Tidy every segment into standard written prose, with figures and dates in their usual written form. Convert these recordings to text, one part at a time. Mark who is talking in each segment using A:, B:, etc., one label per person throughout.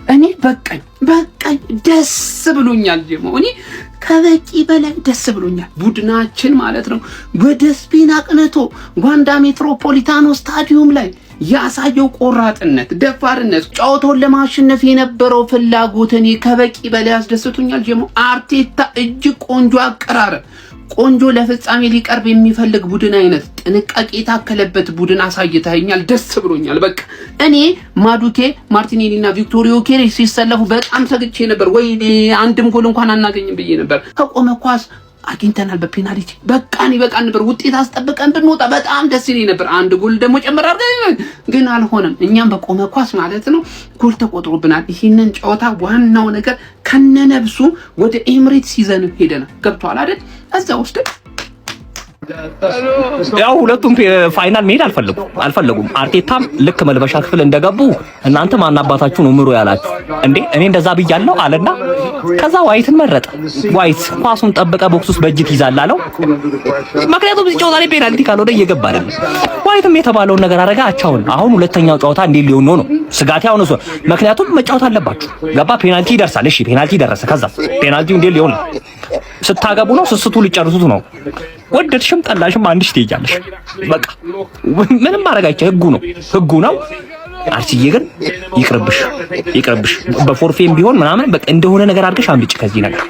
A: እኔ በቃኝ ደስ ብሎኛል። ደግሞ እኔ ከበቂ በላይ ደስ ብሎኛል። ቡድናችን ማለት ነው ወደ ስፔን አቅንቶ ዋንዳ ሜትሮፖሊታኖ ስታዲየም ላይ ያሳየው ቆራጥነት፣ ደፋርነት፣ ጨዋታውን ለማሸነፍ የነበረው ፍላጎት እኔ ከበቂ በላይ አስደስቶኛል። ደግሞ አርቴታ እጅግ ቆንጆ አቀራረብ፣ ቆንጆ ለፍጻሜ ሊቀርብ የሚፈልግ ቡድን አይነት ጥንቃቄ የታከለበት ቡድን አሳይተኸኛል። ደስ ብሎኛል። በቃ እኔ ማዱኬ፣ ማርቲኔሊና ቪክቶሪዮ ኬሬስ ሲሰለፉ በጣም ሰግቼ ነበር። ወይኔ አንድም ጎል እንኳን አናገኝም ብዬ ነበር። ከቆመ ኳስ አግኝተናል በፔናልቲ በቃን ይበቃን ነበር። ውጤት አስጠብቀን ብንወጣ በጣም ደስ ይለኝ ነበር። አንድ ጎል ደግሞ ጨመር አድርገን ግን አልሆነም። እኛም በቆመ ኳስ ማለት ነው ጎል ተቆጥሮብናል። ይሄንን ጨዋታ ዋናው ነገር ከነነብሱ ወደ ኤምሬትስ ይዘን ሄደናል። ገብቷል አይደል? እዛ ውስጥ
B: ያው ሁለቱም ፋይናል መሄድ አልፈለጉም። አርቴታም ልክ መልበሻ ክፍል እንደገቡ እናንተ ማን አባታችሁ ነው ምሮ ያላችሁ እንዴ? እኔ እንደዛ ብያለሁ አለና ከዛ ዋይትን መረጠ። ዋይት ኳሱን ጠብቀ ቦክስ ውስጥ በእጅ ይዛል አለው። ምክንያቱም እዚህ ጨዋታ ላይ ፔናልቲ ካልሆነ እየገባ አይደል። ዋይትም የተባለውን ነገር አረጋ አቻውን። አሁን ሁለተኛው ጨዋታ እንዴ ሊሆን ነው ስጋት ያው ነው። ምክንያቱም መጫወት አለባችሁ። ገባ? ፔናልቲ ይደርሳል። እሺ ፔናልቲ ደረሰ። ከዛ ፔናልቲው እንዴ ሊሆን ስታገቡ ነው ስስቱ ሊጨርሱት ነው። ወደድሽም ጠላሽም አንድ ትሄጃለሽ። በቃ ምንም ማድረግ አይቻልም። ህጉ ነው። አርሲዬ ግን ይቅርብሽ። በፎርፌም ቢሆን ምናምን በቃ እንደሆነ ነገር አድርገሽ አምጪ። ከዚህ ነገር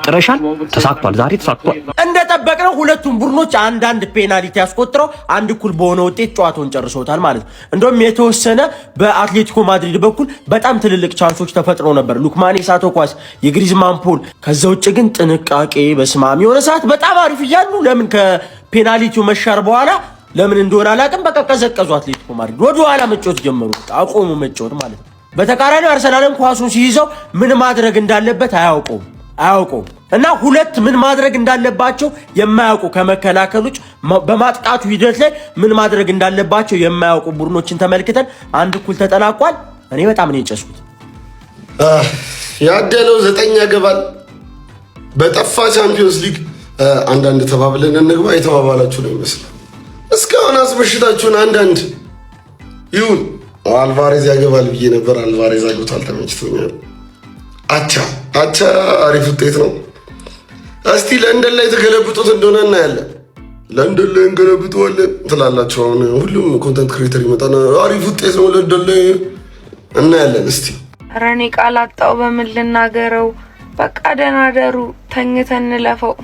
B: ጥረሻል። ተሳክቷል። ዛሬ ተሳክቷል።
C: እንደጠበቅነው ሁለቱም ቡድኖች አንዳንድ ፔናልቲ ያስቆጥረው አንድ እኩል በሆነ ውጤት ጨዋታውን ጨርሰውታል ማለት ነው። እንደውም የተወሰነ በአትሌቲኮ ማድሪድ በኩል በጣም ትልልቅ ቻንሶች ተፈጥረው ነበር። ሉክማኔ ሳቶ ኳስ፣ የግሪዝማን ፖል። ከዛ ውጭ ግን ጥንቃቄ በስማም የሆነ ሰዓት በጣም አሪፍ እያሉ ለምን ከፔናልቲው መሻር በኋላ ለምን እንደሆነ አላውቅም። በቃ ቀዘቀዙ። አትሌቲኮ ማድሪድ ወደ ኋላ መጫወት ጀመሩ። አቆሙ መጫወት ማለት ነው። በተቃራኒው አርሰናልን ኳሱን ሲይዘው ምን ማድረግ እንዳለበት አያውቁም። እና ሁለት ምን ማድረግ እንዳለባቸው የማያውቁ ከመከላከሎች በማጥቃቱ ሂደት ላይ ምን ማድረግ እንዳለባቸው የማያውቁ ቡድኖችን ተመልክተን አንድ እኩል ተጠናቋል። እኔ በጣም ነው የጨስኩት።
D: ያደለው 9 ያገባል። በጠፋ ቻምፒዮንስ ሊግ አንዳንድ ተባብለን እንግባ የተባባላችሁ ነው ይመስላል። እስካሁን አስበሽታችሁን አንዳንድ ይሁን። አልቫሬዝ ያገባል ብዬ ነበር። አልቫሬዝ አግብቷል። ተመችቶኛል። አቻ አሪፍ ውጤት ነው። እስቲ ለንደን ላይ ተገለብጡት እንደሆነ እናያለን። ለንደን ላይ እንገለብጠዋለን ትላላችሁ። አሁን ሁሉም ኮንተንት ክሬተር ይመጣና አሪፍ ውጤት ነው ለንደን ላይ እናያለን። እስቲ
E: ኧረ እኔ ቃል አጣሁ። በምን ልናገረው? በቃ ደህና ደሩ። ተኝተን እንለፈው።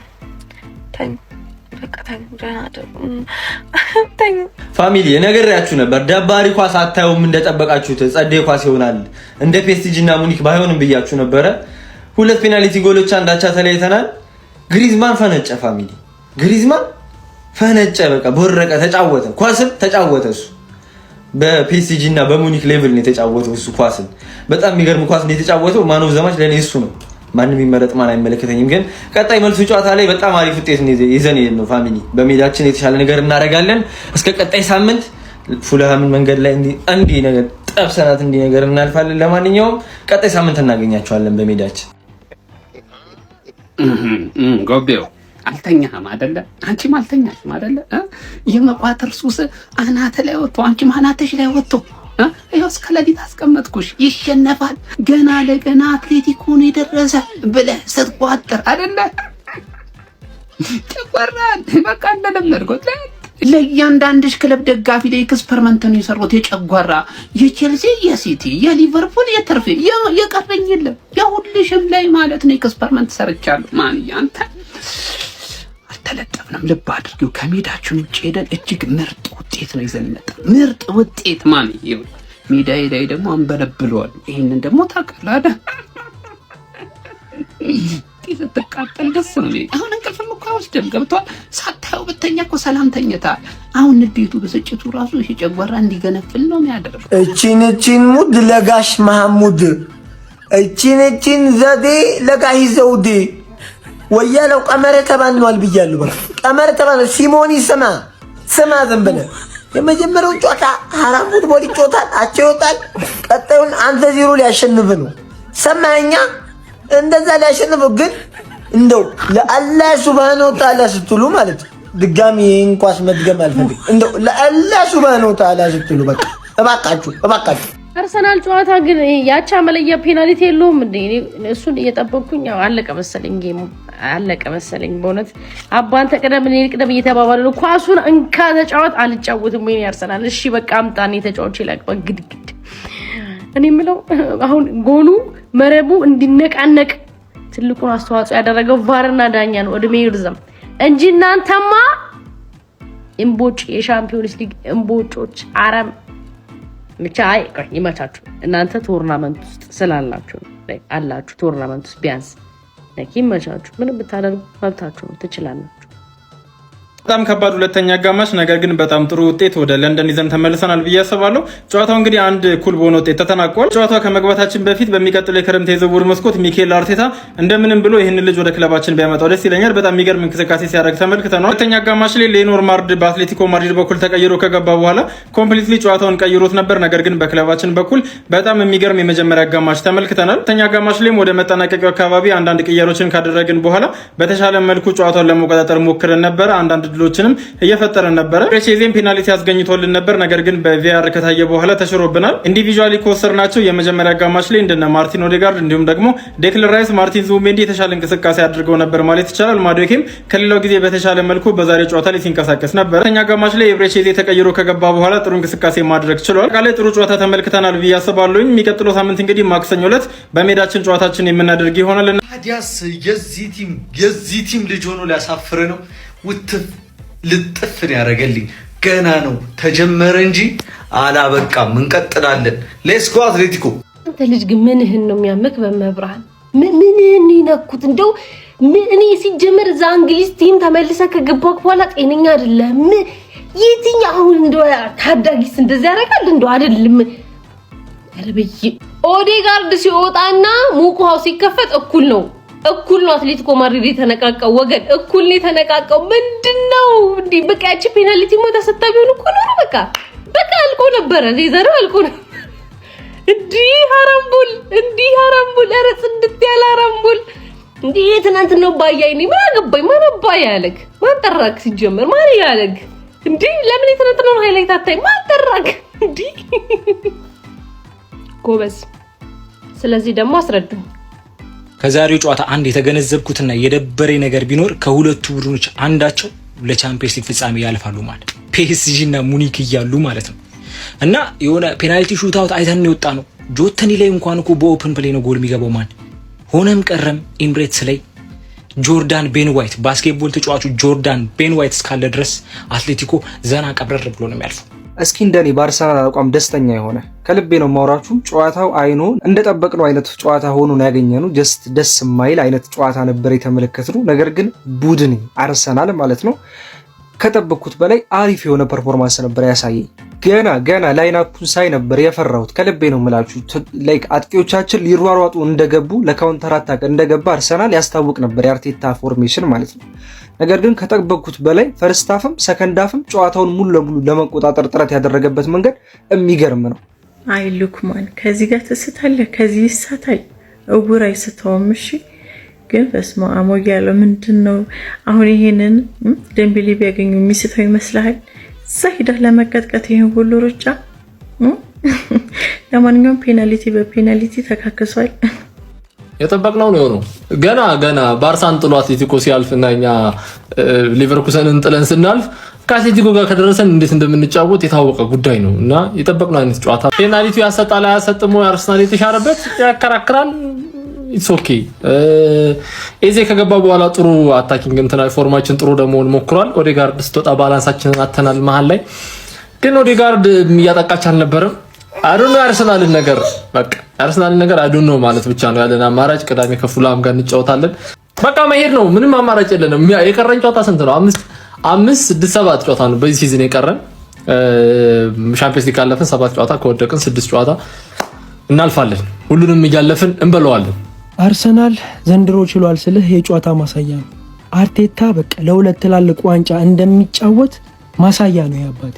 F: ፋሚሊ የነገራችሁ ነበር። ደባሪ ኳስ አታዩም እንደጠበቃችሁት ጸደይ ኳስ ይሆናል እንደ ፔስቲጅ እና ሙኒክ ባይሆንም ብያችሁ ነበረ። ሁለት ፔናልቲ ጎሎች አንዳቻ ተለያይተናል። ግሪዝማን ፈነጨ። ፋሚሊ ግሪዝማን ፈነጨ። በቃ ቦረቀ። ተጫወተ፣ ኳስን ተጫወተ። እሱ በፔስቲጅ እና በሙኒክ ሌቭል ነው የተጫወተው። እሱ ኳስን በጣም የሚገርም ኳስ ነው የተጫወተው። ማን ኦፍ ዘ ማች ለኔ እሱ ነው። ማንም ይመረጥ ማን አይመለከተኝም። ግን ቀጣይ መልሱ ጨዋታ ላይ በጣም አሪፍ ውጤት ይዘን ነው ፋሚሊ። በሜዳችን የተሻለ ነገር እናደርጋለን። እስከ ቀጣይ ሳምንት ፉልሃምን መንገድ ላይ እንዲህ ነገር ጠብሰናት እንዲህ ነገር እናልፋለን። ለማንኛውም ቀጣይ ሳምንት እናገኛቸዋለን በሜዳችን።
A: ጎቤው አልተኛህም አይደለ? አንቺም አልተኛሽም አይደለ? የመቋጠር ሱስ አናተ ላይ ወጥቶ አንቺም አናተሽ ላይ ወጥቶ ይኸው እስከ ሌሊት አስቀመጥኩሽ። ይሸነፋል ገና ለገና አትሌቲኮ ነው የደረሰ ብለህ ስትቋጥር አይደለ? ጨጓራን በቃ እንደለመድኩት ለእያንዳንድሽ ክለብ ደጋፊ ላይ ኤክስፐሪመንት ነው የሰሩት። የጨጓራ የቼልሲ፣ የሲቲ፣ የሊቨርፑል፣ የተርፌ የቀረኝ የለም። የሁልሽም ላይ ማለት ነው ኤክስፐሪመንት ሰርቻለሁ። ማን ያንተ አልተለጠፍንም። ልብ አድርጊው። ከሜዳችን ውጭ ሄደን እጅግ ምርጥ ውጤት ነው ይዘን መጣ። ምርጥ ውጤት ማን ይሁን። ሜዳዬ ላይ ደግሞ አንበለብለዋል። ይሄንን ደግሞ ታውቃለህ አይደል? ስትቃጠል ደስ ነው። አሁን እንቅልፍም እኮ አይወስድም። ገብቶሃል? ሳታየው ብተኛ እኮ ሰላም ተኝተሃል። አሁን ንዴቱ ብስጭቱ ራሱ ይሄ ጨጓራ እንዲገነፍል ነው የሚያደርገው።
G: እቺን ሙድ ለጋሽ መሐሙድ፣ እቺን ዘዴ ለጋሽ ዘውዴ ወያለው ቀመረ ተባንኗል ብያለሁ። በቃ ቀመረ ተባንኗል። ሲሞኒ ስማ ዝም ብለህ የመጀመሪያውን ጨዋታ ሐራም ፉትቦል ይጫወታል፣ አቻ ይወጣል። ቀጣዩን አንተ ዜሮ ሊያሸንፍ ነው። ሰማኸኛ? እንደዛ ሊያሸንፍ ግን እንደው ለአላህ ሱብሃነሁ ወተዓላ ስትሉ ማለት ድጋሚ እንኳን መድገም አልፈልግም። እንደው ለአላህ ሱብሃነሁ ወተዓላ ስትሉ በቃ እባካችሁ
H: አርሰናል ጨዋታ ግን ያቻ መለያ ፔናልቲ የለውም እንዴ? እሱን እየጠበቅኩኝ ያው አለቀ መሰለኝ ጌሙ አለቀ መሰለኝ። በእውነት አባን ተቀደም እኔ ቅደም እየተባባለ ነው። ኳሱን እንካ ተጫወት አልጫወትም ወይ አርሰናል? እሺ በቃ አምጣኔ ተጫዋች ይላቅ በግድግድ። እኔ የምለው አሁን ጎሉ መረቡ እንዲነቃነቅ ትልቁን አስተዋጽኦ ያደረገው ቫርና ዳኛ ነው። እድሜ ይርዘም እንጂ እናንተማ እምቦጭ የሻምፒዮንስ ሊግ እምቦጮች አረም ብቻ ይመቻችሁ። እናንተ ቶርናመንት ውስጥ ስላላችሁ አላችሁ ቶርናመንት ውስጥ ቢያንስ ይመቻችሁ። ምንም ብታደርጉ መብታችሁ ነው፣ ትችላላችሁ።
I: በጣም ከባድ ሁለተኛ አጋማሽ ነገር ግን በጣም ጥሩ ውጤት ወደ ለንደን ይዘን ተመልሰናል ብዬ አስባለሁ። ጨዋታው እንግዲህ አንድ እኩል በሆነ ውጤት ተጠናቋል። ጨዋታው ከመግባታችን በፊት በሚቀጥለው የክረምት የዝውውር መስኮት ሚኬል አርቴታ እንደምንም ብሎ ይህን ልጅ ወደ ክለባችን ቢያመጣው ደስ ይለኛል። በጣም የሚገርም እንቅስቃሴ ሲያደርግ ተመልክተናል። ሁለተኛ አጋማሽ ላይ ሌኖር ማርድ በአትሌቲኮ ማድሪድ በኩል ተቀይሮ ከገባ በኋላ ኮምፕሊትሊ ጨዋታውን ቀይሮት ነበር። ነገር ግን በክለባችን በኩል በጣም የሚገርም የመጀመሪያ አጋማሽ ተመልክተናል። ሁለተኛ አጋማሽ ላይም ወደ መጠናቀቂያው አካባቢ አንዳንድ ቅያሮችን ካደረግን በኋላ በተሻለ መልኩ ጨዋታውን ለመቆጣጠር ሞክረን ነበር። አንዳንድ ድሎችንም እየፈጠረ ነበር። ፕሬሲዜን ፔናልቲ ያስገኝቶልን ነበር። ነገር ግን በቪአር ከታየ በኋላ ተሽሮብናል። ኢንዲቪጁዋሊ ከወሰድናቸው የመጀመሪያ አጋማሽ ላይ እንደነ ማርቲን ኦዴጋርድ እንዲሁም ደግሞ ዴክለን ራይስ፣ ማርቲን ዙቢሜንዲ የተሻለ እንቅስቃሴ አድርገው ነበር ማለት ይቻላል። ማዶኬም ከሌላው ጊዜ በተሻለ መልኩ በዛሬው ጨዋታ ላይ ሲንቀሳቀስ ነበር። ሁለተኛ አጋማሽ ላይ ፕሬሲዜ ተቀይሮ ከገባ በኋላ ጥሩ እንቅስቃሴ ማድረግ ችሏል። ቃላይ ጥሩ ጨዋታ ተመልክተናል ብዬ አስባለሁ። የሚቀጥለው ሳምንት እንግዲህ ማክሰኞ ዕለት በሜዳችን ጨዋታችን የምናደርግ ይሆናል።
J: ታዲያስ የዚህ ቲም ልጅ ሆኖ ሊያሳፍር ነው። ውትፍ ልጥፍን ያደረገልኝ ገና ነው ተጀመረ እንጂ አላበቃም። እንቀጥላለን። ሌትስ ጎ አትሌቲኮ።
H: አንተ ልጅ ግን ምንህን ነው የሚያምክ? በመብራን ምንህን ይነኩት? እንደው እኔ ሲጀመር እዛ እንግሊዝ ቲም ተመልሰ ከገባክ በኋላ ጤነኛ አይደለም። የትኛው አሁን እንደው ታዳጊስ እንደዚህ ያደርጋል? እንደው አይደለም። አረበይ ኦዴጋርድ ሲወጣና ሙቁሃው ሲከፈት እኩል ነው አትሌቲኮ ማድሪድ የተነቃቀው ወገን እኩል ነው የተነቃቀው። ምንድነው እንዴ? በቃ ያቺ ፔናልቲ ሞታ ሰጣቢውን እኮ ነው። በቃ አልቆ ነበረ። ዜዘሩ አልቆ ነው። እንዴ ሀራምቡል ኧረ ጽድት ያለ ሀራምቡል እንዴ! ትናንት ነው ባያይ ነኝ። ምን አገባኝ? ማን አባይ ያለክ? ማን ጠራክ? ሲጀመር ማን ያለክ እንዴ? ለምን ትናንት ነው ሃይላይት አታይ? ማን ጠራክ እንዴ? ጎበዝ። ስለዚህ ደግሞ አስረዱኝ።
B: ከዛሬው ጨዋታ አንድ የተገነዘብኩትና የደበረኝ ነገር ቢኖር ከሁለቱ ቡድኖች አንዳቸው ለቻምፒየንስ ሊግ ፍጻሜ ያልፋሉ ማለት ፒኤስጂ እና ሙኒክ እያሉ ማለት ነው። እና የሆነ ፔናልቲ ሹት አውት አይተን ነው የወጣ ነው። ጆተኒ ላይ እንኳን እኮ በኦፕን ፕሌይ ነው ጎል የሚገባው ማን ሆነም ቀረም ኤምሬትስ ላይ ጆርዳን ቤን ዋይት ባስኬትቦል ተጫዋቹ ጆርዳን ቤን ዋይት እስካለ ድረስ አትሌቲኮ ዘና ቀብረር ብሎ ነው የሚያልፈው።
K: እስኪ እንደኔ በአርሰናል አቋም ደስተኛ የሆነ ከልቤ ነው ማውራችሁ። ጨዋታው አይኖ እንደጠበቅነው አይነት ጨዋታ ሆኖ ነው ያገኘነው። ጀስት ደስ የማይል አይነት ጨዋታ ነበር የተመለከትነው። ነገር ግን ቡድን አርሰናል ማለት ነው ከጠበቅኩት በላይ አሪፍ የሆነ ፐርፎርማንስ ነበር ያሳየኝ። ገና ላይናፑን ሳይ ነበር የፈራሁት። ከልቤ ነው የምላችሁ። ላይክ አጥቂዎቻችን ሊሯሯጡ እንደገቡ ለካውንተር አታክ እንደገባ አርሰናል ያስታውቅ ነበር የአርቴታ ፎርሜሽን ማለት ነው። ነገር ግን ከጠበቅኩት በላይ ፈርስት ሃፍም ሰከንድ ሃፍም ጨዋታውን ሙሉ ለሙሉ ለመቆጣጠር ጥረት ያደረገበት መንገድ የሚገርም ነው።
L: አይ ሉክማን ከዚህ ጋር ትስታለህ፣ ከዚህ ይሳታል። እውር አይስተውም። እሺ ግን በስመ አብ ያለው ምንድነው? አሁን ይሄንን ደምቤሌ ቢያገኙ የሚስተው ይመስልሃል? እዛ ሄደህ ለመቀጥቀጥ ይሄን ሁሉ ሩጫ። ለማንኛውም ፔናልቲ በፔናልቲ ተካክሷል።
M: የጠበቅነው ነው የሆነው። ገና ባርሳን ጥሎ አትሌቲኮ ሲያልፍና እኛ ሊቨርኩሰንን ጥለን ስናልፍ ከአትሌቲኮ ጋር ከደረሰን እንዴት እንደምንጫወት የታወቀ ጉዳይ ነው እና የጠበቅነው አይነት ጨዋታ። ፔናልቲው ያሰጣል አያሰጥም ወይ አርሰናል የተሻረበት ያከራክራል። ኢትስ ኦኬ። ኤዜ ከገባ በኋላ ጥሩ አታኪንግ እንትና ፎርማችን ጥሩ ደግሞ ሞክሯል። ኦዴጋርድ ስትወጣ ባላንሳችንን አተናል። መሀል ላይ ግን ኦዴጋርድ እያጠቃች አልነበረም። አዶኖ አርሰናልን ነገር አዶኖ ማለት ብቻ ነው ያለን አማራጭ። ቅዳሜ ከፉላም ጋር እንጫወታለን። በቃ መሄድ ነው፣ ምንም አማራጭ የለንም። የቀረን ጨዋታ ስንት ነው? 7 ጨዋታ ነው በዚህ ሲዝን የቀረን። ሻምፒየንስ ሊግ ካለፍን 7 ጨዋታ ከወደቅን 6 ጨዋታ እናልፋለን። ሁሉንም እያለፍን እንበለዋለን።
N: አርሰናል ዘንድሮ ችሏል ስልህ የጨዋታ ማሳያ ነው። አርቴታ በቃ ለሁለት ትላልቅ ዋንጫ እንደሚጫወት ማሳያ ነው። ያባቴ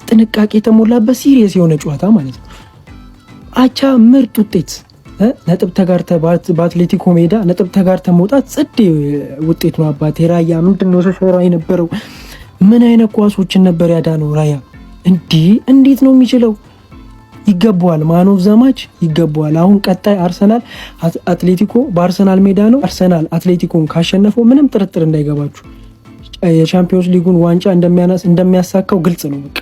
N: ጥንቃቄ የተሞላበት ሲሪየስ የሆነ ጨዋታ ማለት ነው። አቻ ምርጥ ውጤት ነጥብ ተጋርተ በአትሌቲኮ ሜዳ ነጥብ ተጋርተ መውጣት ጽድ ውጤት ነው። አባቴ ራያ ምንድነው ሰራ የነበረው? ምን አይነት ኳሶችን ነበር ያዳነው ራያ? እንዴት ነው የሚችለው? ይገባዋል። ማኖፍ ዘማች ይገባዋል። አሁን ቀጣይ አርሰናል አትሌቲኮ በአርሰናል ሜዳ ነው። አርሰናል አትሌቲኮን ካሸነፈው ምንም ጥርጥር እንዳይገባችሁ የቻምፒዮንስ ሊጉን ዋንጫ እንደሚያሳካው ግልጽ ነው። በቃ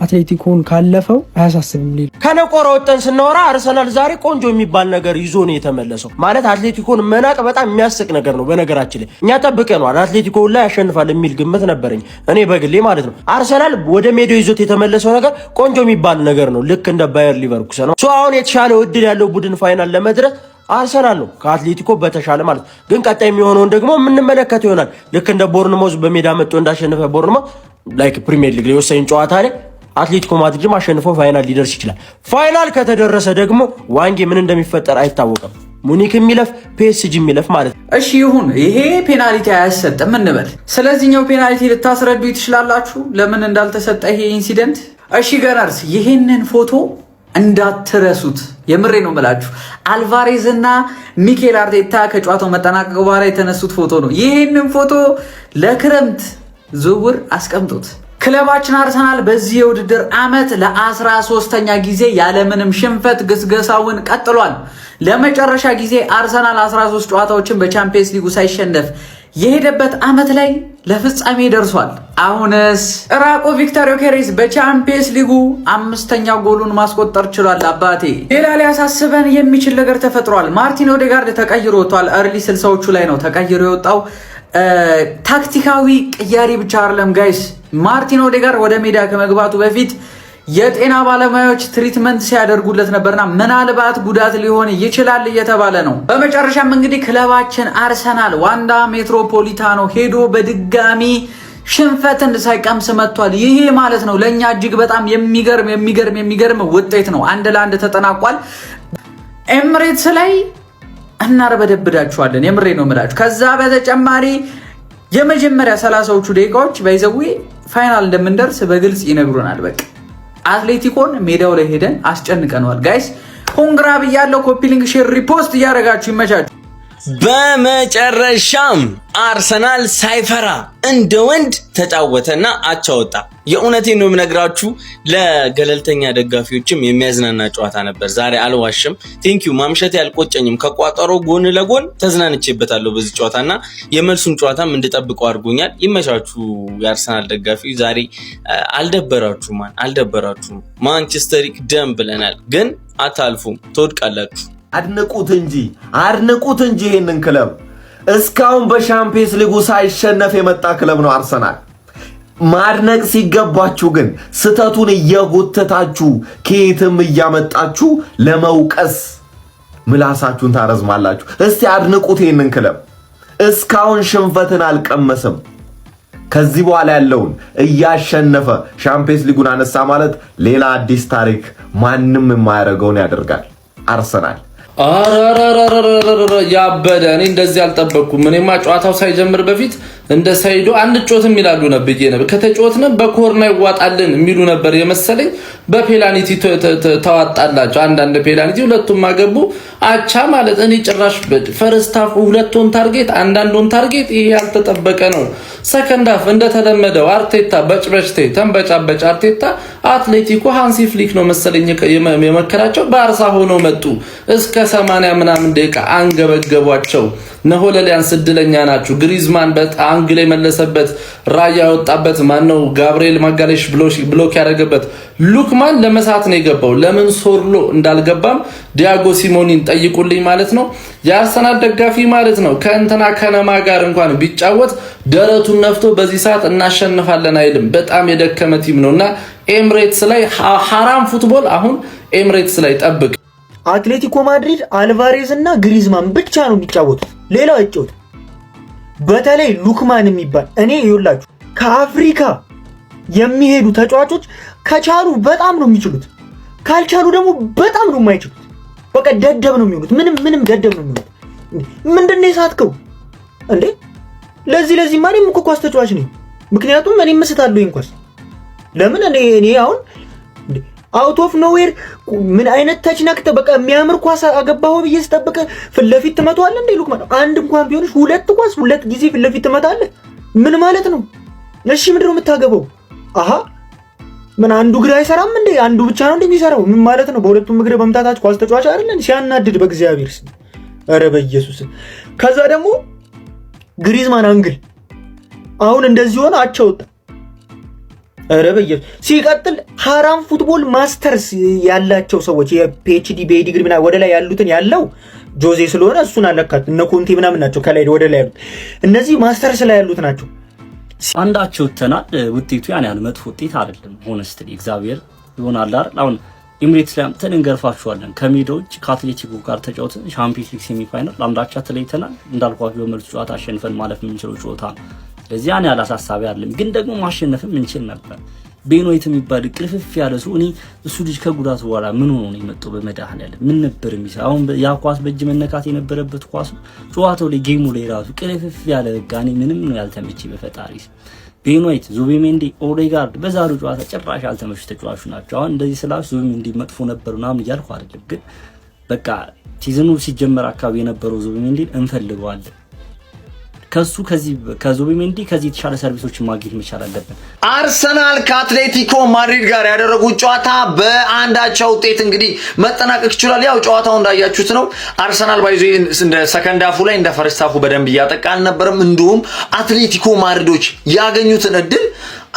N: አትሌቲኮን ካለፈው አያሳስብም። ሌላ
C: ከነቆረ ወጠን ስናወራ አርሰናል ዛሬ ቆንጆ የሚባል ነገር ይዞ ነው የተመለሰው። ማለት አትሌቲኮን መናቅ በጣም የሚያስቅ ነገር ነው። በነገራችን ላይ እኛ ጠብቀናል አትሌቲኮ ላይ ያሸንፋል የሚል ግምት ነበረኝ እኔ በግሌ ማለት ነው። አርሰናል ወደ ሜዳው ይዞት የተመለሰው ነገር ቆንጆ የሚባል ነገር ነው። ልክ እንደ ባየር ሊቨርኩሰን ነው። አሁን የተሻለ እድል ያለው ቡድን ፋይናል ለመድረስ አርሰናል ነው ከአትሌቲኮ በተሻለ ማለት ግን ቀጣይ የሚሆነውን ደግሞ የምንመለከት ይሆናል። ልክ እንደ ቦርንሞዝ በሜዳ መጥቶ እንዳሸነፈ ቦርንሞዝ ላይክ ፕሪሚየር ሊግ ላይ ወሳኝ ጨዋታ ላይ አትሌቲኮ ማድሪድም አሸንፎ ፋይናል ሊደርስ ይችላል። ፋይናል ከተደረሰ ደግሞ ዋንጌ ምን እንደሚፈጠር አይታወቅም። ሙኒክ የሚለፍ ፒኤስጂ የሚለፍ ማለት ነው።
O: እሺ ይሁን፣ ይሄ ፔናልቲ አያሰጥም እንበል። ስለዚህኛው ፔናልቲ ልታስረዱ ትችላላችሁ ለምን እንዳልተሰጠ ይሄ ኢንሲደንት? እሺ ገናርስ ይሄንን ፎቶ እንዳትረሱት፣ የምሬ ነው የምላችሁ። አልቫሬዝ እና ሚኬል አርቴታ ከጨዋታው መጠናቀቅ በኋላ የተነሱት ፎቶ ነው። ይህንን ፎቶ ለክረምት ዝውውር አስቀምጡት። ክለባችን አርሰናል በዚህ የውድድር ዓመት ለ13ኛ ጊዜ ያለምንም ሽንፈት ግስገሳውን ቀጥሏል። ለመጨረሻ ጊዜ አርሰናል 13 ጨዋታዎችን በቻምፒየንስ ሊጉ ሳይሸነፍ የሄደበት ዓመት ላይ ለፍጻሜ ደርሷል። አሁንስ ራቆ ቪክቶር ዮኬሬስ በቻምፒየንስ ሊጉ 5ኛ ጎሉን ማስቆጠር ችሏል። አባቴ ሌላ ሊያሳስበን የሚችል ነገር ተፈጥሯል። ማርቲን ኦዴጋርድ ተቀይሮ ወጥቷል። እርሊ 60ዎቹ ላይ ነው ተቀይሮ የወጣው። ታክቲካዊ ቅያሪ ብቻ አይደለም ጋይስ። ማርቲን ኦዴጋርድ ወደ ሜዳ ከመግባቱ በፊት የጤና ባለሙያዎች ትሪትመንት ሲያደርጉለት ነበርና ምናልባት ጉዳት ሊሆን ይችላል እየተባለ ነው። በመጨረሻም እንግዲህ ክለባችን አርሰናል ዋንዳ ሜትሮፖሊታኖ ሄዶ በድጋሚ ሽንፈትን ሳይቀምስ መጥቷል። ይሄ ማለት ነው ለኛ እጅግ በጣም የሚገርም ውጤት ነው። 1-1 ተጠናቋል። ኤምሬትስ ላይ እናርበደብዳችኋለን። የምሬ ነው የምላችሁ። ከዛ በተጨማሪ የመጀመሪያ 30ዎቹ ደቂቃዎች ባይዘዌ ፋይናል እንደምንደርስ በግልጽ ይነግሩናል። በቃ አትሌቲኮን ሜዳው ላይ ሄደን አስጨንቀነዋል። ጋይስ ኮንግራ ብያለሁ። ኮፒ ሊንክ፣ ሼር፣ ሪፖስት እያደረጋችሁ ይመቻችሁ።
P: በመጨረሻም አርሰናል ሳይፈራ እንደ ወንድ ተጫወተና አቻ ወጣ። የእውነቴን ነው የምነግራችሁ፣ ለገለልተኛ ደጋፊዎችም የሚያዝናና ጨዋታ ነበር ዛሬ አልዋሽም። ቴንኪዩ ማምሸቴ አልቆጨኝም። ከቋጠሮ ጎን ለጎን ተዝናንቼበታለሁ በዚህ ጨዋታና የመልሱን ጨዋታም እንድጠብቀው አድርጎኛል። ይመቻችሁ የአርሰናል ደጋፊ። ዛሬ አልደበራችሁም። ማንቸስተር ደም ብለናል፣ ግን አታልፉም፣ ትወድቃላችሁ።
Q: አድንቁት እንጂ ይሄንን ክለብ እስካሁን በሻምፒየንስ ሊጉ ሳይሸነፍ የመጣ ክለብ ነው አርሰናል። ማድነቅ ሲገባችሁ ግን ስተቱን እየጎተታችሁ ከየትም እያመጣችሁ ለመውቀስ ምላሳችሁን ታረዝማላችሁ። እስቲ አድንቁት ይሄንን ክለብ። እስካሁን ሽንፈትን አልቀመሰም። ከዚህ በኋላ ያለውን እያሸነፈ ሻምፒየንስ ሊጉን አነሳ ማለት ሌላ አዲስ ታሪክ ማንም የማያደርገውን ያደርጋል አርሰናል።
M: ያበደ እኔ እንደዚህ አልጠበቅኩም። እኔማ ጨዋታው ሳይጀምር በፊት እንደ ሳይዶ አንጮትም ይላሉ ነበር። ከተጮትነ በኮርና ይዋጣልን የሚሉ ነበር የመሰለኝ። በፔናልቲ ተዋጣላቸው። አንዳንድ ፔናልቲ ሁለቱም አገቡ። አቻ ማለት እኔ ጭራሽ ፈርስት ሃፍ ሁለቱን ታርጌት አንዳንዱን ታርጌት ይሄ ያልተጠበቀ ነው። ሰከንድ ሃፍ እንደተለመደው አርቴታ በጭበጭቴ ተንበጫበጭ። አርቴታ አትሌቲኮ ሃንሲ ፍሊክ ነው መሰለኝ የመከራቸው። ባርሳ ሆነው መጡ። እስከ 80 ምናምን ደቂቃ አንገበገቧቸው። ነሆለሊያንስ እድለኛ ናችሁ። ግሪዝማን በጣም አንግል የመለሰበት ራያ ያወጣበት ማነው ጋብሪኤል ማጋሌሽ ብሎክ ያደረገበት ሉክማን ለመሳት ነው የገባው። ለምን ሶርሎ እንዳልገባም ዲያጎ ሲሞኒን ጠይቁልኝ ማለት ነው። የአርሰናል ደጋፊ ማለት ነው ከእንትና ከነማ ጋር እንኳን ቢጫወት ደረቱን ነፍቶ በዚህ ሰዓት እናሸንፋለን አይልም። በጣም የደከመ ቲም ነውና ኤምሬትስ ላይ ሐራም ፉትቦል አሁን ኤምሬትስ ላይ ጠብቅ።
N: አትሌቲኮ ማድሪድ አልቫሬዝ እና ግሪዝማን ብቻ ነው የሚጫወቱት፣ ሌላው አይጫወት። በተለይ ሉክማን የሚባል እኔ ይኸውላችሁ ከአፍሪካ የሚሄዱ ተጫዋቾች ከቻሉ በጣም ነው የሚችሉት፣ ካልቻሉ ደግሞ በጣም ነው የማይችሉት። በቃ ደደብ ነው የሚሆኑት። ምንም ደደብ ነው የሚሆኑት። ምንድነው የሳትከው እንዴ? ለዚህ ማንም እኮ ኳስ ተጫዋች ነኝ። ምክንያቱም እኔ መስታለሁ እንኳን ለምን እኔ አሁን አውት ኦፍ ኖዌር ምን አይነት ታች ነክተ በቃ የሚያምር ኳስ አገባው ብዬ ስጠብቅ ፊት ለፊት ትመታዋለህ እንዴ? ሉክማን አንድ እንኳን ቢሆንሽ ሁለት ኳስ ሁለት ጊዜ ፊት ለፊት ትመታለህ። ምን ማለት ነው? እሺ ምንድነው የምታገባው? አሃ ምን አንዱ እግር አይሰራም እንዴ? አንዱ ብቻ ነው እንደሚሰራው? ምን ማለት ነው? በሁለቱም እግር መምታታች ኳስ ተጫዋች አይደለን? ሲያናድድ በእግዚአብሔር ስም። ኧረ በኢየሱስ። ከዛ ደግሞ ግሪዝማን አንግል አሁን እንደዚህ ሆነ አቻውጣ። ኧረ በኢየሱስ። ሲቀጥል ሐራም ፉትቦል ማስተርስ ያላቸው ሰዎች የፒኤችዲ በዲግሪ ምናምን ወደ ላይ ያሉትን ያለው ጆዜ ስለሆነ እሱን አለካት እነ ኮንቴ ምናምን ናቸው ከላይ ወደ ላይ ያሉት። እነዚህ ማስተርስ ላይ ያሉት ናቸው።
B: አንዳቸው ተናል ውጤቱ ያን ያህል መጥፎ ውጤት አይደለም። ሆነስትሊ እግዚአብሔር ይሆናል አይደል? አሁን ኤምሬትስ ላይ አምጥተን እንገርፋቸዋለን። ከሜዳ ውጭ ከአትሌቲኮ ጋር ተጫውተን ቻምፒየንስ ሊግ ሴሚ ፋይናል አንዳቻ ተለይተናል። እንዳልኳችሁ በመልስ ጨዋታ አሸንፈን ማለፍ የምንችለው ጨዋታ ነው። ስለዚህ ያን ያህል አሳሳቢ አይደለም። ግን ደግሞ ማሸነፍም እንችል ነበር። ቤኖይት የሚባል ቅልፍፍ ያለ ሰው እኔ እሱ ልጅ ከጉዳቱ በኋላ ምን ሆኖ ነው የመጣው? በመድኃኒዓለም ምን ነበር የሚሰራው? አሁን ያ ኳስ በእጅ መነካት የነበረበት ኳስ ጨዋታው ላይ ጌሙ ላይ ራሱ ቅልፍፍ ያለ ጋኔ ምንም ነው ያልተመቼ በፈጣሪ ቤኖይት፣ ዙቢሜንዲ፣ ኦዴጋርድ በዛሬው ጨዋታ ጭራሽ ያልተመቹ ተጫዋቾች ናቸው። አሁን እንደዚህ ስላችሁ ዙቢሜንዲ መጥፎ ነበር ምናምን እያልኩ አይደለም። ግን በቃ ሲዝኑ ሲጀመር አካባቢ የነበረው ዙቢሜንዲ እንፈልገዋለን። ከዙቢሜንዲ ከዚህ የተሻለ ሰርቪሶችን ማግኘት መቻል አለብን።
J: አርሰናል ከአትሌቲኮ ማድሪድ ጋር ያደረጉት ጨዋታ በአንዳቻ ውጤት እንግዲህ መጠናቀቅ ይችላል። ያው ጨዋታው እንዳያችሁት ነው። አርሰናል ባይዞ እንደ ሰከንድ ሃፉ ላይ እንደ ፈርስት ሃፉ በደንብ እያጠቃ አልነበረም። እንዲሁም አትሌቲኮ ማድሪዶች ያገኙትን እድል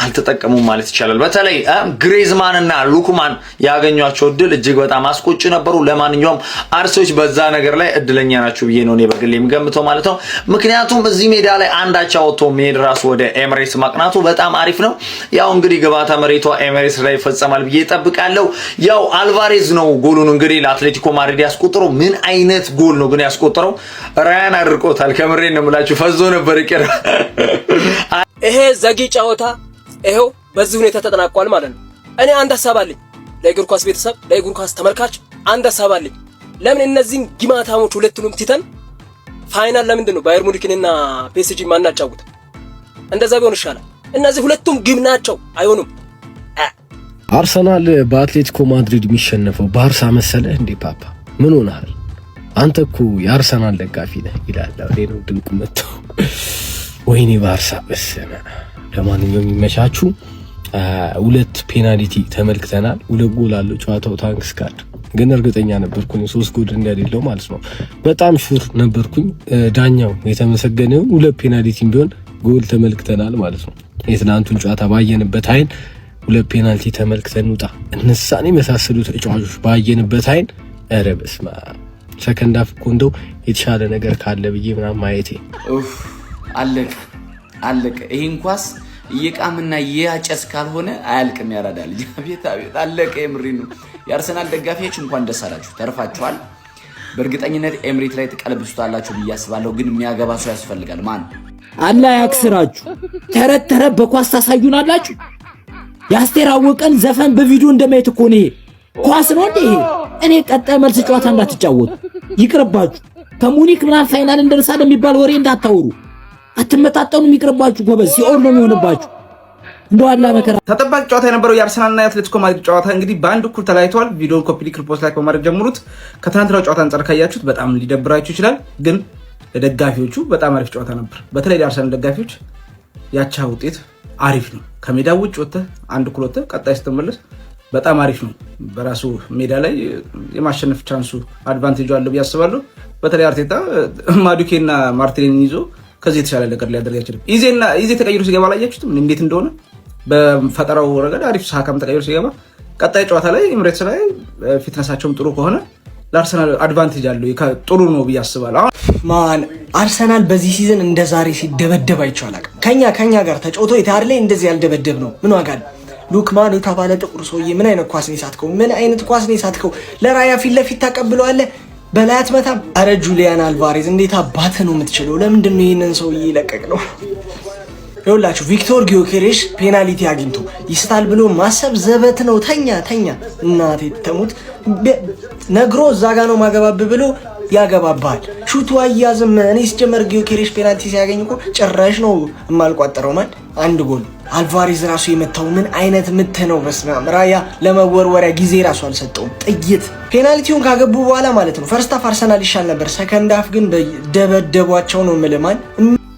J: አልተጠቀሙም ማለት ይቻላል። በተለይ ግሬዝማን እና ሉክማን ያገኟቸው እድል እጅግ በጣም አስቆጭ ነበሩ። ለማንኛውም አርሰዎች በዛ ነገር ላይ እድለኛ ናቸው ብዬ ነው እኔ በግሌ የምገምተው ማለት ነው። ምክንያቱም እዚህ ሜዳ ላይ አንዳቻ ወጥቶ መሄድ ራሱ ወደ ኤሚሬትስ ማቅናቱ በጣም አሪፍ ነው። ያው እንግዲህ ግባታ መሬቷ ኤሚሬትስ ላይ ይፈጸማል ብዬ እጠብቃለሁ። ያው አልቫሬዝ ነው ጎሉን እንግዲህ ለአትሌቲኮ ማድሪድ ያስቆጠረው። ምን አይነት ጎል ነው ግን ያስቆጠረው? ራያን አድርቆታል። ከምሬን ነው የምላችሁ፣ ፈዞ ነበር ይቀር።
R: ይሄ ዘጊ ጨዋታ ይሄው በዚህ ሁኔታ ተጠናቋል ማለት ነው። እኔ አንድ ሐሳብ አለኝ ለእግር ኳስ ቤተሰብ፣ ለእግር ኳስ ተመልካች አንድ ሐሳብ አለኝ። ለምን እነዚህን ግማታሞች ሁለቱንም ትተን ፋይናል ለምንድን ነው ባየር ሙኒክንና ፒኤስጂ ማናጫውት? እንደዛ ቢሆን ይሻላል። እነዚህ ሁለቱም ግም ናቸው፣ አይሆኑም።
S: አርሰናል በአትሌቲኮ ማድሪድ የሚሸነፈው ባርሳ መሰለህ እንዴ? ፓፓ ምን ሆነሃል? አንተ እኮ የአርሰናል ደጋፊ ነህ ይላል። ነው ድንቁ መጥተው ወይኔ ባርሳ በሰና። ለማንኛውም የሚመቻችሁ ሁለት ፔናልቲ ተመልክተናል። ሁለት ጎል አለው ጨዋታው። ታንክስ ካርድ ግን እርግጠኛ ነበርኩኝ 3 ጎል እንደሌለው ማለት ነው። በጣም ሹር ነበርኩኝ። ዳኛው የተመሰገነው ሁለት ፔናልቲም ቢሆን ጎል ተመልክተናል ማለት ነው። የትናንቱን ጨዋታ ባየንበት አይን ሁለት ፔናልቲ ተመልክተን ውጣ እነሳኔ መሳሰሉ ተጫዋቾች ባየንበት አይን ኧረ በስመ አብ። ሰከንድ ሃፍ እኮ እንደው የተሻለ ነገር ካለ ብዬ ምናምን ማየቴ
T: አለቀ። ይሄን ኳስ እየቃምና እያጨስ ካልሆነ አያልቅም። ያራዳል። አቤት አቤት አለቀ። የምሪ ነው። የአርሰናል ደጋፊዎች እንኳን ደስ አላችሁ፣ ተርፋችኋል። በእርግጠኝነት ኤምሬት ላይ ተቀለብሱታላችሁ ብዬ አስባለሁ። ግን የሚያገባ ሰው ያስፈልጋል። ማን
U: አላህ ያክስራችሁ። ተረት በኳስ ታሳዩናላችሁ። የአስቴር አወቀን ዘፈን በቪዲዮ እንደማየት እኮ ነው። ይሄ ኳስ ነው እንዴ? እኔ ቀጣይ መልስ ጨዋታ እንዳትጫወቱ ይቅርባችሁ። ከሙኒክ ምናምን ፋይናል እንደርሳለን የሚባል ወሬ እንዳታወሩ። አትመጣጣኑ፣ ይቅርባችሁ። ጎበዝ ሲኦል ነው የሚሆንባችሁ። እንደው አላ መከራ።
K: ተጠባቂ ጨዋታ የነበረው የአርሰናልና የአትሌቲኮ ማድሪድ ጨዋታ እንግዲህ በአንድ እኩል ተለያይተዋል። ቪዲዮን ኮፒ ሊንክ ሪፖስት ላይክ በማድረግ ጀምሩት። ከትናንትናው ጨዋታ አንጻር ካያችሁት በጣም ሊደብራችሁ ይችላል፣ ግን ለደጋፊዎቹ በጣም አሪፍ ጨዋታ ነበር። በተለይ ለአርሰናል ደጋፊዎች ያቻ ውጤት አሪፍ ነው። ከሜዳ ውጭ ወጥተህ አንድ እኩል ወጥተህ ቀጣይ ስትመለስ በጣም አሪፍ ነው። በራሱ ሜዳ ላይ የማሸነፍ ቻንሱ አድቫንቴጁ አለው ብዬ አስባለሁ። በተለይ አርቴታ ማዱኬና ማርቲኔሊን ይዞ ከዚህ የተሻለ ነገር ሊያደርግ አይችልም። ኢዜ ተቀይሮ ሲገባ አላያችሁትም እንዴት እንደሆነ? በፈጠራው ረገድ አሪፍ። ሳካም ተቀይሮ ሲገባ ቀጣይ ጨዋታ ላይ ኤምሬትስ ላይ ፊትነሳቸውም ጥሩ ከሆነ ለአርሰናል አድቫንቴጅ አለው። ጥሩ ነው ብዬ አስባለሁ።
V: ማን አርሰናል በዚህ ሲዝን እንደ ዛሬ ሲደበደብ አይቼው አላውቅም። ከኛ ጋር ተጫውቶ የታር ላይ እንደዚህ ያልደበደብ ነው። ምን ዋጋ አለ? ሉክማን የተባለ ጥቁር ሰውዬ ምን አይነት ኳስ ነው የሳትከው? ምን አይነት ኳስ ነው የሳትከው? ለራያ ፊት ለፊት ታቀብለዋለህ፣ በላይ አትመታም። አረ ጁሊያን አልቫሬዝ እንዴት አባተ ነው የምትችለው? ለምንድን ነው ይህንን ሰውዬ ለቀቅ ነው? ይኸውላችሁ ቪክቶር ጊዮኬሬሽ ፔናልቲ አግኝቶ ይስታል ብሎ ማሰብ ዘበት ነው። ተኛ እናቴ ተሙት ነግሮ እዛ ጋ ነው ማገባብ ብሎ ያገባባል። ሹቱ አያዝም። እኔ ሲጀመር ጊዮኬሬሽ ፔናልቲ ሲያገኝ እኮ ጭራሽ ነው የማልቋጠረው። ማን አንድ ጎል አልቫሬዝ ራሱ የመታው ምን አይነት ምት ነው? በስመ አብ። ራያ ለመወርወሪያ ጊዜ ራሱ አልሰጠውም። ጥይት ፔናልቲውን ካገቡ በኋላ ማለት ነው። ፈርስት ሃፍ አርሰናል ይሻል ነበር፣ ሰከንድ ሃፍ ግን ደበደቧቸው ነው የምልህ። ማን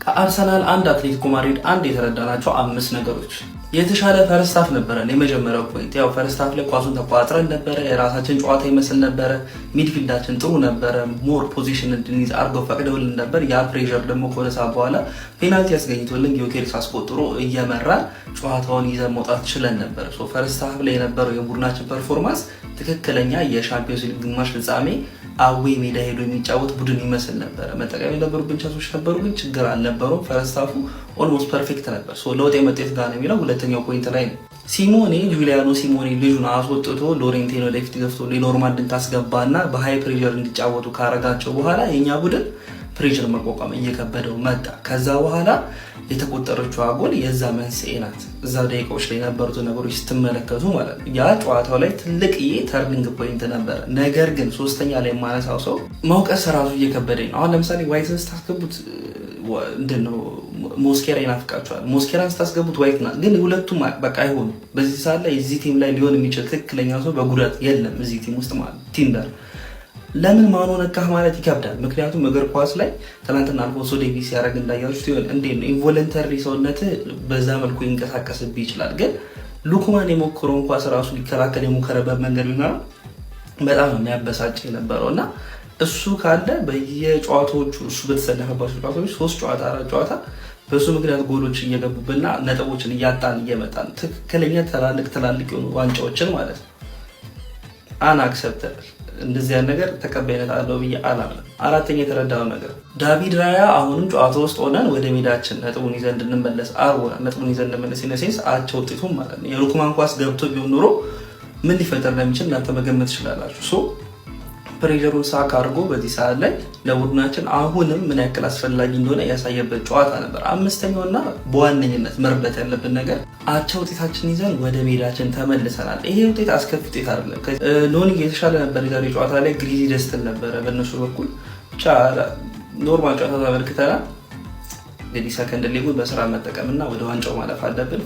W: ከአርሰናል አንድ አትሌቲኮ ማድሪድ አንድ የተረዳናቸው 5 ነገሮች
D: የተሻለ ፈርስት ሃፍ ነበረ። የመጀመሪያው ፖይንት ያው ፈርስት ሃፍ ላይ ኳሱን ተቋጥረን ነበረ፣ የራሳችን ጨዋታ ይመስል ነበረ፣ ሚድፊልዳችን ጥሩ ነበረ፣ ሞር ፖዚሽን እንድንይዝ አድርገው ፈቅደውልን ነበር። ያ ፕሬሸር ደግሞ ከሆነ ሰዓት በኋላ ፔናልቲ ያስገኝቶልን ጊዮኬሬስ አስቆጥሮ እየመራን ጨዋታውን ይዘን መውጣት ችለን ነበር። ሶ ፈርስት ሃፍ ላይ የነበረው የቡድናችን ፐርፎርማንስ ትክክለኛ የሻምፒዮንስ ሊግ ግማሽ ፍጻሜ አዌ ሜዳ ሄዶ የሚጫወት ቡድን ይመስል ነበረ። መጠቀም የነበሩብን ቻንሶች ነበሩ፣ ግን ችግር አልነበረውም። ፈርስት ሃፉ ኦልሞስት ፐርፌክት ነበር። ሶ ለውጥ የመጤት ጋር ነው የሚለው ሁለተኛው ፖይንት ላይ ነው። ሲሞኔ ጁሊያኖ ሲሞኔ ልጁን አስወጥቶ ሎሬንቴኖ ወደፊት ገፍቶ ሌኖርማንድ እንድታስገባና በሃይ ፕሬሸር እንዲጫወቱ ካረጋቸው በኋላ የኛ ቡድን ፕሬሸር መቋቋም እየከበደው መጣ። ከዛ በኋላ የተቆጠረችው ጎል የዛ መንስኤ ናት። እዛ ደቂቃዎች ላይ የነበሩትን ነገሮች ስትመለከቱ ማለት ነው ያ ጨዋታው ላይ ትልቅዬ ተርኒንግ ፖይንት ነበረ። ነገር ግን ሶስተኛ ላይ የማነሳው ሰው መውቀስ ራሱ እየከበደኝ ነው። አሁን ለምሳሌ ዋይትን ስታስገቡት ምንድነው ሞስኬራ ይናፍቃቸዋል። ሞስኬራን ስታስገቡት ዋይት ናት፣ ግን ሁለቱም በቃ አይሆኑ። በዚህ ሰዓት ላይ እዚህ ቲም ላይ ሊሆን የሚችል ትክክለኛ ሰው በጉዳት የለም እዚህ ቲም ውስጥ ማለት ቲምበር ለምን ማኖ ነካህ ማለት ይከብዳል። ምክንያቱም እግር ኳስ ላይ ትናንትና አልፎንሶ ዴቪስ ሲያደርግ እንዳያችሁት ይሆን እንዴት ነው ኢንቮለንተሪ ሰውነት በዛ መልኩ ይንቀሳቀስብህ ይችላል። ግን ሉክማን የሞከረውን ኳስ ራሱ ሊከላከል የሞከረበት መንገድ ቢኖር በጣም የሚያበሳጭ የነበረው እና እሱ ካለ በየጨዋታዎቹ እሱ በተሰለፈባቸው ጨዋታዎች 3 ጨዋታ 4 ጨዋታ በሱ ምክንያት ጎሎች እየገቡብና ነጥቦችን እያጣን እየመጣን ትክክለኛ ትላልቅ የሆኑ ዋንጫዎችን ማለት ነው አናክሰፕተብል እንደዚህ አይነት ነገር ተቀባይነት አለው ብዬ አላምንም። አራተኛ የተረዳው ነገር ዳቪድ ራያ አሁንም ጨዋታ ውስጥ ሆነን ወደ ሜዳችን ነጥቡን ይዘን እንድንመለስ ነጥቡን ይዘን እንድንመለስ ኢነሴንስ አቻ ውጤቱም ማለት ነው የሉክማን ኳስ ገብቶ ቢሆን ኖሮ ምን ሊፈጠር እንደሚችል እናንተ መገመት ትችላላችሁ። ሶ ፕሬሸሩን ሳካ አድርጎ በዚህ ሰዓት ላይ ለቡድናችን አሁንም ምን ያክል አስፈላጊ እንደሆነ ያሳየበት ጨዋታ ነበር። አምስተኛውና በዋነኝነት መርበት ያለብን ነገር አቻ ውጤታችን ይዘን ወደ ሜዳችን ተመልሰናል። ይሄ ውጤት አስከፊ ውጤት አይደለም። ኖኒ የተሻለ ነበር የዛሬ ጨዋታ ላይ ግሪዚ ደስተን ነበረ በእነሱ በኩል ብቻ ኖርማል ጨዋታ ተመልክተናል። እንግዲህ ሰከንድ ሊጉን በስራ መጠቀምና ወደ ዋንጫው ማለፍ አለብን።